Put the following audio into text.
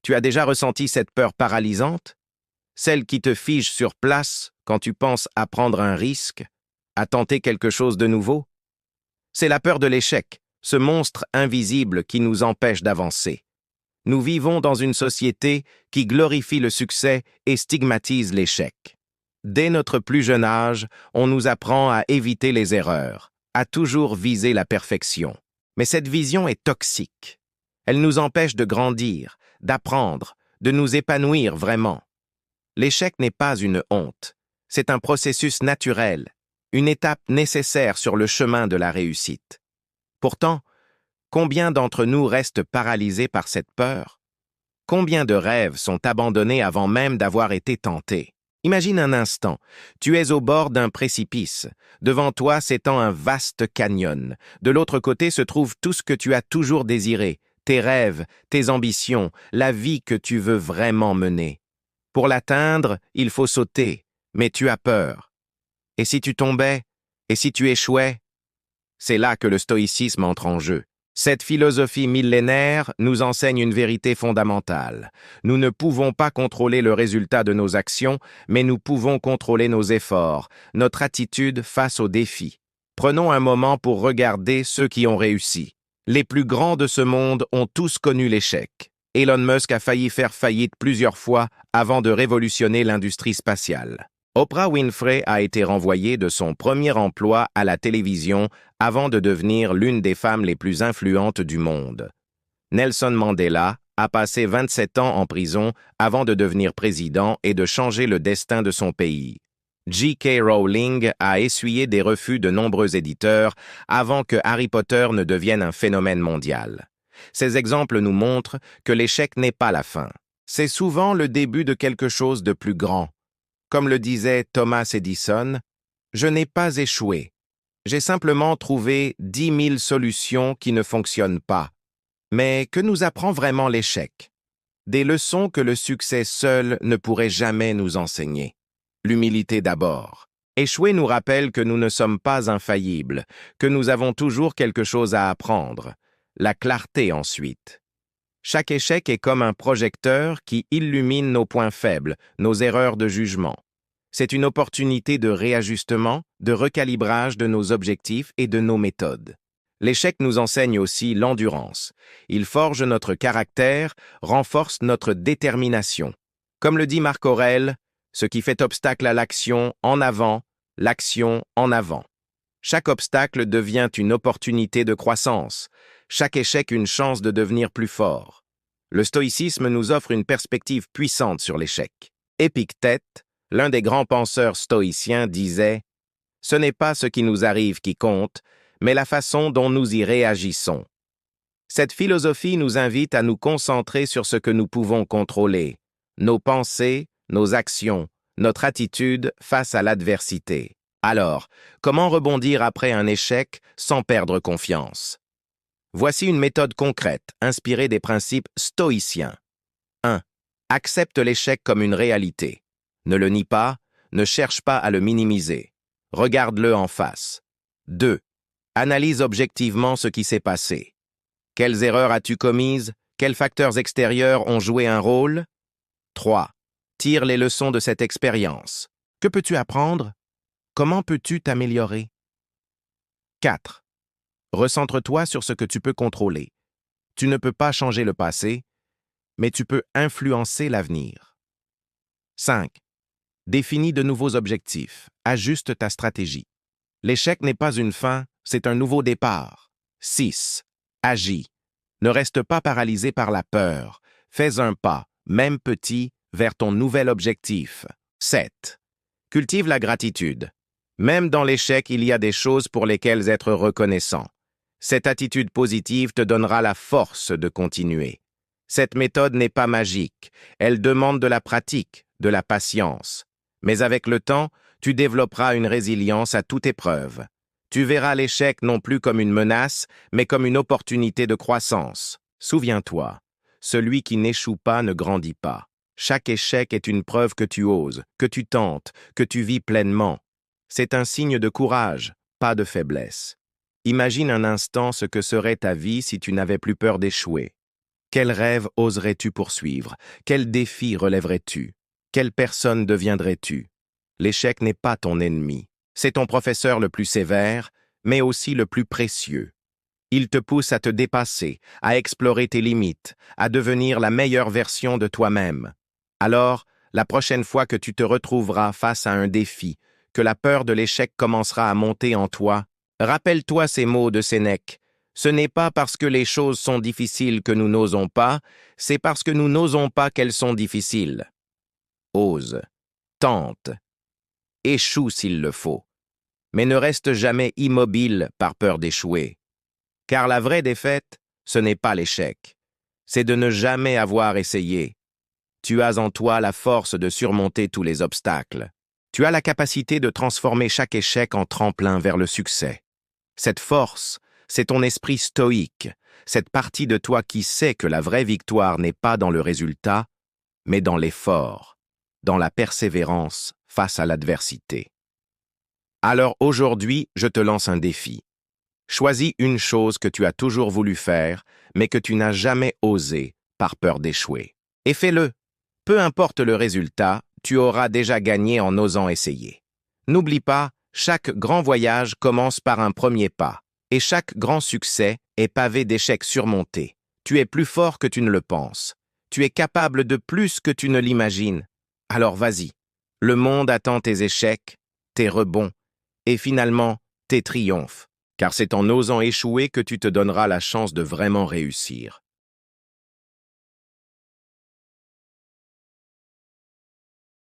Tu as déjà ressenti cette peur paralysante? Celle qui te fige sur place quand tu penses à prendre un risque, à tenter quelque chose de nouveau? C'est la peur de l'échec, ce monstre invisible qui nous empêche d'avancer. Nous vivons dans une société qui glorifie le succès et stigmatise l'échec. Dès notre plus jeune âge, on nous apprend à éviter les erreurs, à toujours viser la perfection. Mais cette vision est toxique. Elle nous empêche de grandir, d'apprendre, de nous épanouir vraiment. L'échec n'est pas une honte, c'est un processus naturel, une étape nécessaire sur le chemin de la réussite. Pourtant, combien d'entre nous restent paralysés par cette peur? Combien de rêves sont abandonnés avant même d'avoir été tentés? Imagine un instant, tu es au bord d'un précipice. Devant toi s'étend un vaste canyon. De l'autre côté se trouve tout ce que tu as toujours désiré, tes rêves, tes ambitions, la vie que tu veux vraiment mener. Pour l'atteindre, il faut sauter, mais tu as peur. Et si tu tombais? Et si tu échouais? C'est là que le stoïcisme entre en jeu. Cette philosophie millénaire nous enseigne une vérité fondamentale. Nous ne pouvons pas contrôler le résultat de nos actions, mais nous pouvons contrôler nos efforts, notre attitude face aux défis. Prenons un moment pour regarder ceux qui ont réussi. Les plus grands de ce monde ont tous connu l'échec. Elon Musk a failli faire faillite plusieurs fois avant de révolutionner l'industrie spatiale. Oprah Winfrey a été renvoyée de son premier emploi à la télévision avant de devenir l'une des femmes les plus influentes du monde. Nelson Mandela a passé 27 ans en prison avant de devenir président et de changer le destin de son pays. J.K. Rowling a essuyé des refus de nombreux éditeurs avant que Harry Potter ne devienne un phénomène mondial. Ces exemples nous montrent que l'échec n'est pas la fin. C'est souvent le début de quelque chose de plus grand. Comme le disait Thomas Edison, « Je n'ai pas échoué. J'ai simplement trouvé 10 000 solutions qui ne fonctionnent pas. » Mais que nous apprend vraiment l'échec? Des leçons que le succès seul ne pourrait jamais nous enseigner. L'humilité d'abord. Échouer nous rappelle que nous ne sommes pas infaillibles, que nous avons toujours quelque chose à apprendre. La clarté ensuite. Chaque échec est comme un projecteur qui illumine nos points faibles, nos erreurs de jugement. C'est une opportunité de réajustement, de recalibrage de nos objectifs et de nos méthodes. L'échec nous enseigne aussi l'endurance. Il forge notre caractère, renforce notre détermination. Comme le dit Marc Aurèle, ce qui fait obstacle à l'action en avant, l'action en avant. Chaque obstacle devient une opportunité de croissance, chaque échec une chance de devenir plus fort. Le stoïcisme nous offre une perspective puissante sur l'échec. Épictète, l'un des grands penseurs stoïciens, disait « Ce n'est pas ce qui nous arrive qui compte, mais la façon dont nous y réagissons. » Cette philosophie nous invite à nous concentrer sur ce que nous pouvons contrôler, nos pensées, nos actions, notre attitude face à l'adversité. Alors, comment rebondir après un échec sans perdre confiance? Voici une méthode concrète, inspirée des principes stoïciens. 1. Accepte l'échec comme une réalité. Ne le nie pas, ne cherche pas à le minimiser. Regarde-le en face. 2. Analyse objectivement ce qui s'est passé. Quelles erreurs as-tu commises? Quels facteurs extérieurs ont joué un rôle? 3. Tire les leçons de cette expérience. Que peux-tu apprendre? Comment peux-tu t'améliorer? 4. Recentre-toi sur ce que tu peux contrôler. Tu ne peux pas changer le passé, mais tu peux influencer l'avenir. 5. Définis de nouveaux objectifs. Ajuste ta stratégie. L'échec n'est pas une fin, c'est un nouveau départ. 6. Agis. Ne reste pas paralysé par la peur. Fais un pas, même petit, vers ton nouvel objectif. 7. Cultive la gratitude. Même dans l'échec, il y a des choses pour lesquelles être reconnaissant. Cette attitude positive te donnera la force de continuer. Cette méthode n'est pas magique. Elle demande de la pratique, de la patience. Mais avec le temps, tu développeras une résilience à toute épreuve. Tu verras l'échec non plus comme une menace, mais comme une opportunité de croissance. Souviens-toi, celui qui n'échoue pas ne grandit pas. Chaque échec est une preuve que tu oses, que tu tentes, que tu vis pleinement. C'est un signe de courage, pas de faiblesse. Imagine un instant ce que serait ta vie si tu n'avais plus peur d'échouer. Quel rêve oserais-tu poursuivre? Quel défi relèverais-tu? Quelle personne deviendrais-tu? L'échec n'est pas ton ennemi. C'est ton professeur le plus sévère, mais aussi le plus précieux. Il te pousse à te dépasser, à explorer tes limites, à devenir la meilleure version de toi-même. Alors, la prochaine fois que tu te retrouveras face à un défi, que la peur de l'échec commencera à monter en toi, rappelle-toi ces mots de Sénèque. Ce n'est pas parce que les choses sont difficiles que nous n'osons pas, c'est parce que nous n'osons pas qu'elles sont difficiles. Ose, tente, échoue s'il le faut, mais ne reste jamais immobile par peur d'échouer. Car la vraie défaite, ce n'est pas l'échec, c'est de ne jamais avoir essayé. Tu as en toi la force de surmonter tous les obstacles. Tu as la capacité de transformer chaque échec en tremplin vers le succès. Cette force, c'est ton esprit stoïque, cette partie de toi qui sait que la vraie victoire n'est pas dans le résultat, mais dans l'effort, dans la persévérance face à l'adversité. Alors aujourd'hui, je te lance un défi. Choisis une chose que tu as toujours voulu faire, mais que tu n'as jamais osé par peur d'échouer. Et fais-le. Peu importe le résultat, tu auras déjà gagné en osant essayer. N'oublie pas, chaque grand voyage commence par un premier pas, et chaque grand succès est pavé d'échecs surmontés. Tu es plus fort que tu ne le penses. Tu es capable de plus que tu ne l'imagines. Alors vas-y. Le monde attend tes échecs, tes rebonds, et finalement, tes triomphes. Car c'est en osant échouer que tu te donneras la chance de vraiment réussir.